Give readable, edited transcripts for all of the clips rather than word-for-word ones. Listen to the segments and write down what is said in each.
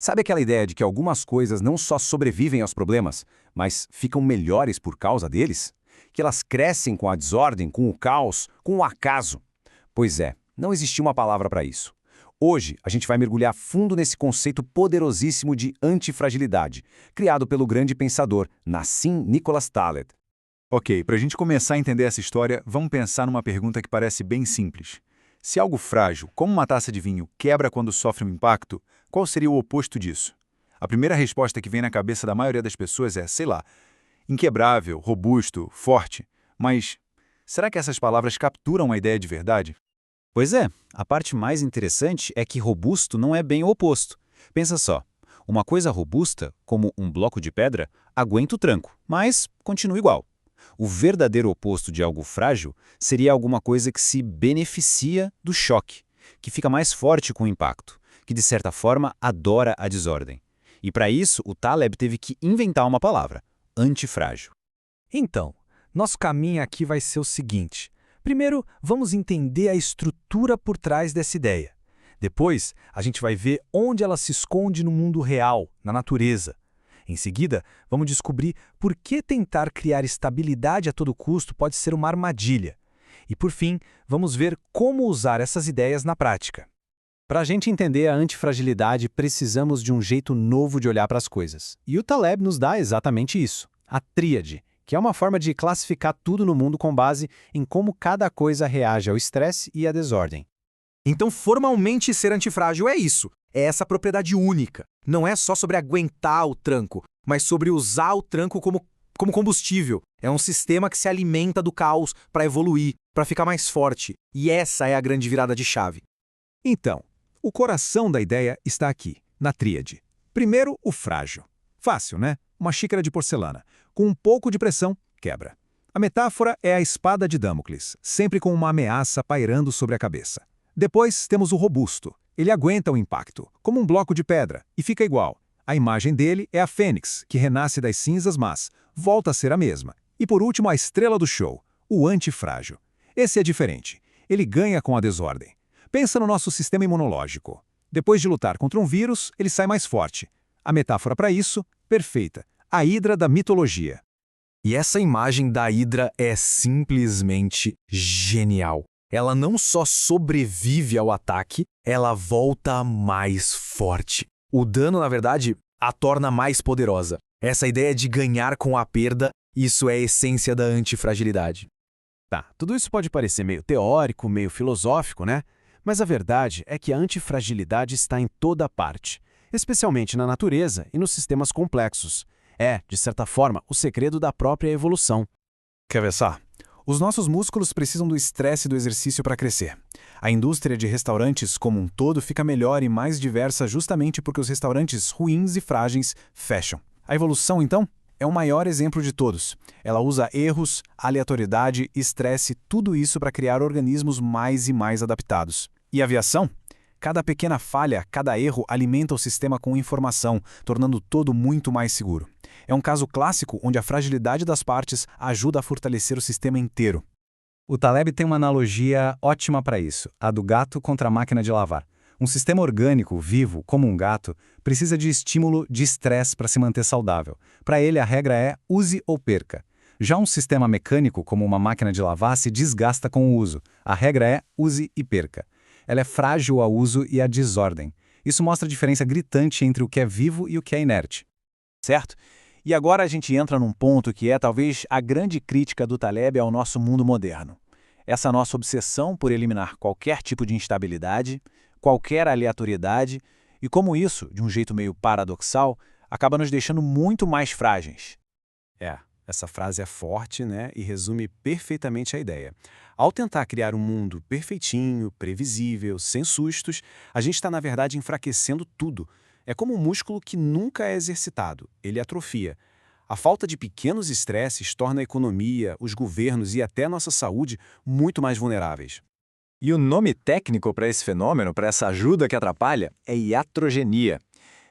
Sabe aquela ideia de que algumas coisas não só sobrevivem aos problemas, mas ficam melhores por causa deles? Que elas crescem com a desordem, com o caos, com o acaso? Pois é, não existia uma palavra para isso. Hoje, a gente vai mergulhar fundo nesse conceito poderosíssimo de antifragilidade, criado pelo grande pensador Nassim Nicholas Taleb. Ok, para a gente começar a entender essa história, vamos pensar numa pergunta que parece bem simples. Se algo frágil, como uma taça de vinho, quebra quando sofre um impacto, qual seria o oposto disso? A primeira resposta que vem na cabeça da maioria das pessoas é, sei lá, inquebrável, robusto, forte. Mas será que essas palavras capturam a ideia de verdade? Pois é, a parte mais interessante é que robusto não é bem o oposto. Pensa só, uma coisa robusta, como um bloco de pedra, aguenta o tranco, mas continua igual. O verdadeiro oposto de algo frágil seria alguma coisa que se beneficia do choque, que fica mais forte com o impacto, que de certa forma adora a desordem. E para isso, o Taleb teve que inventar uma palavra: antifrágil. Então, nosso caminho aqui vai ser o seguinte. Primeiro, vamos entender a estrutura por trás dessa ideia. Depois, a gente vai ver onde ela se esconde no mundo real, na natureza. Em seguida, vamos descobrir por que tentar criar estabilidade a todo custo pode ser uma armadilha. E por fim, vamos ver como usar essas ideias na prática. Para a gente entender a antifragilidade, precisamos de um jeito novo de olhar para as coisas. E o Taleb nos dá exatamente isso, a tríade, que é uma forma de classificar tudo no mundo com base em como cada coisa reage ao estresse e à desordem. Então, formalmente, ser antifrágil é isso. É essa propriedade única. Não é só sobre aguentar o tranco, mas sobre usar o tranco como combustível. É um sistema que se alimenta do caos para evoluir, para ficar mais forte. E essa é a grande virada de chave. Então, o coração da ideia está aqui, na tríade. Primeiro, o frágil. Fácil, né? Uma xícara de porcelana. Com um pouco de pressão, quebra. A metáfora é a espada de Damocles, sempre com uma ameaça pairando sobre a cabeça. Depois temos o robusto. Ele aguenta o impacto, como um bloco de pedra, e fica igual. A imagem dele é a fênix, que renasce das cinzas, mas volta a ser a mesma. E por último, a estrela do show, o antifrágil. Esse é diferente. Ele ganha com a desordem. Pensa no nosso sistema imunológico. Depois de lutar contra um vírus, ele sai mais forte. A metáfora para isso, perfeita. A hidra da mitologia. E essa imagem da hidra é simplesmente genial. Ela não só sobrevive ao ataque, ela volta mais forte. O dano, na verdade, a torna mais poderosa. Essa ideia de ganhar com a perda, isso é a essência da antifragilidade. Tá, tudo isso pode parecer meio teórico, meio filosófico, né? Mas a verdade é que a antifragilidade está em toda parte, especialmente na natureza e nos sistemas complexos. É, de certa forma, o segredo da própria evolução. Quer ver só? Os nossos músculos precisam do estresse e do exercício para crescer. A indústria de restaurantes como um todo fica melhor e mais diversa justamente porque os restaurantes ruins e frágeis fecham. A evolução, então, é o maior exemplo de todos. Ela usa erros, aleatoriedade, estresse, tudo isso para criar organismos mais e mais adaptados. E a aviação? Cada pequena falha, cada erro alimenta o sistema com informação, tornando todo muito mais seguro. É um caso clássico onde a fragilidade das partes ajuda a fortalecer o sistema inteiro. O Taleb tem uma analogia ótima para isso, a do gato contra a máquina de lavar. Um sistema orgânico, vivo, como um gato, precisa de estímulo de estresse para se manter saudável. Para ele, a regra é use ou perca. Já um sistema mecânico, como uma máquina de lavar, se desgasta com o uso. A regra é use e perca. Ela é frágil ao uso e à desordem. Isso mostra a diferença gritante entre o que é vivo e o que é inerte. Certo? E agora a gente entra num ponto que é talvez a grande crítica do Taleb ao nosso mundo moderno. Essa nossa obsessão por eliminar qualquer tipo de instabilidade, qualquer aleatoriedade, e como isso, de um jeito meio paradoxal, acaba nos deixando muito mais frágeis. Essa frase é forte, né, e resume perfeitamente a ideia. Ao tentar criar um mundo perfeitinho, previsível, sem sustos, a gente está, na verdade, enfraquecendo tudo. É como um músculo que nunca é exercitado, ele atrofia. A falta de pequenos estresses torna a economia, os governos e até a nossa saúde muito mais vulneráveis. E o nome técnico para esse fenômeno, para essa ajuda que atrapalha, é iatrogenia.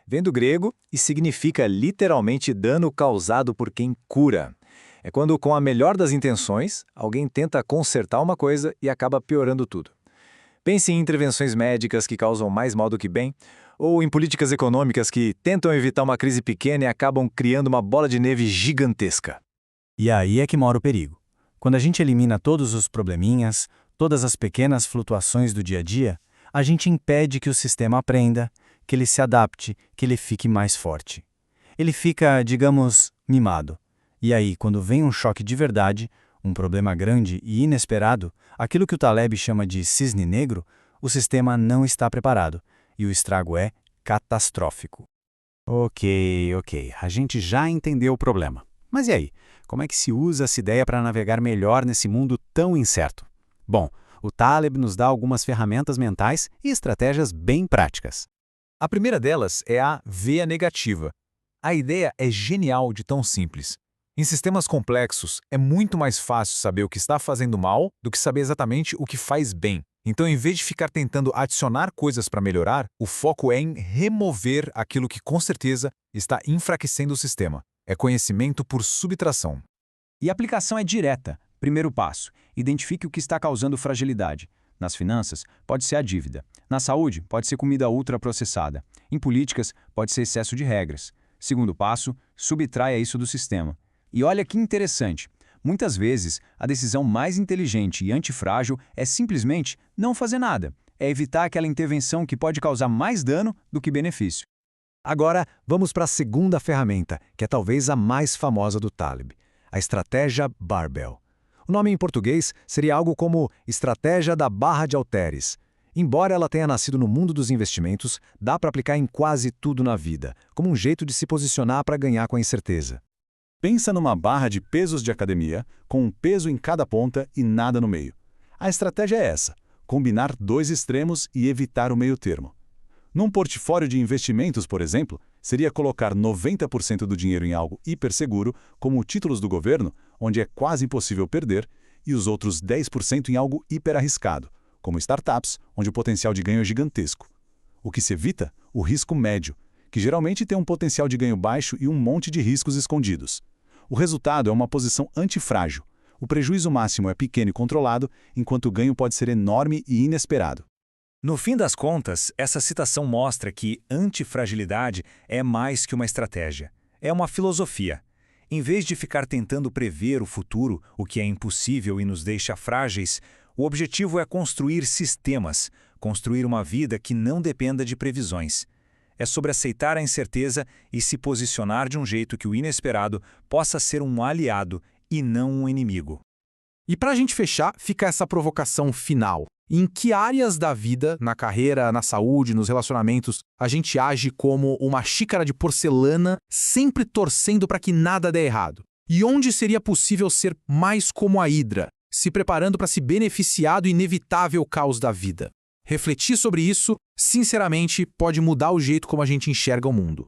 Vem do grego e significa literalmente dano causado por quem cura. É quando, com a melhor das intenções, alguém tenta consertar uma coisa e acaba piorando tudo. Pense em intervenções médicas que causam mais mal do que bem, Ou em políticas econômicas que tentam evitar uma crise pequena e acabam criando uma bola de neve gigantesca. E aí é que mora o perigo. Quando a gente elimina todos os probleminhas, todas as pequenas flutuações do dia a dia, a gente impede que o sistema aprenda, que ele se adapte, que ele fique mais forte. Ele fica, digamos, mimado. E aí, quando vem um choque de verdade, um problema grande e inesperado, aquilo que o Taleb chama de cisne negro, o sistema não está preparado, e o estrago é catastrófico. Ok, a gente já entendeu o problema. Mas e aí? Como é que se usa essa ideia para navegar melhor nesse mundo tão incerto? Bom, o Taleb nos dá algumas ferramentas mentais e estratégias bem práticas. A primeira delas é a veia negativa. A ideia é genial de tão simples. Em sistemas complexos, é muito mais fácil saber o que está fazendo mal do que saber exatamente o que faz bem. Então, em vez de ficar tentando adicionar coisas para melhorar, o foco é em remover aquilo que com certeza está enfraquecendo o sistema. É conhecimento por subtração. E a aplicação é direta. Primeiro passo, identifique o que está causando fragilidade. Nas finanças, pode ser a dívida. Na saúde, pode ser comida ultraprocessada. Em políticas, pode ser excesso de regras. Segundo passo, subtraia isso do sistema. E olha que interessante, muitas vezes a decisão mais inteligente e antifrágil é simplesmente não fazer nada. É evitar aquela intervenção que pode causar mais dano do que benefício. Agora, vamos para a segunda ferramenta, que é talvez a mais famosa do Taleb, a estratégia Barbell. O nome em português seria algo como estratégia da barra de halteres. Embora ela tenha nascido no mundo dos investimentos, dá para aplicar em quase tudo na vida, como um jeito de se posicionar para ganhar com a incerteza. Pensa numa barra de pesos de academia, com um peso em cada ponta e nada no meio. A estratégia é essa: combinar dois extremos e evitar o meio termo. Num portfólio de investimentos, por exemplo, seria colocar 90% do dinheiro em algo hiperseguro, como títulos do governo, onde é quase impossível perder, e os outros 10% em algo hiperarriscado, como startups, onde o potencial de ganho é gigantesco. O que se evita? O risco médio, que geralmente tem um potencial de ganho baixo e um monte de riscos escondidos. O resultado é uma posição antifrágil. O prejuízo máximo é pequeno e controlado, enquanto o ganho pode ser enorme e inesperado. No fim das contas, essa citação mostra que antifragilidade é mais que uma estratégia. É uma filosofia. Em vez de ficar tentando prever o futuro, o que é impossível e nos deixa frágeis, o objetivo é construir sistemas, construir uma vida que não dependa de previsões. É sobre aceitar a incerteza e se posicionar de um jeito que o inesperado possa ser um aliado e não um inimigo. E para a gente fechar, fica essa provocação final. Em que áreas da vida, na carreira, na saúde, nos relacionamentos, a gente age como uma xícara de porcelana, sempre torcendo para que nada dê errado? E onde seria possível ser mais como a Hidra, se preparando para se beneficiar do inevitável caos da vida? Refletir sobre isso, sinceramente, pode mudar o jeito como a gente enxerga o mundo.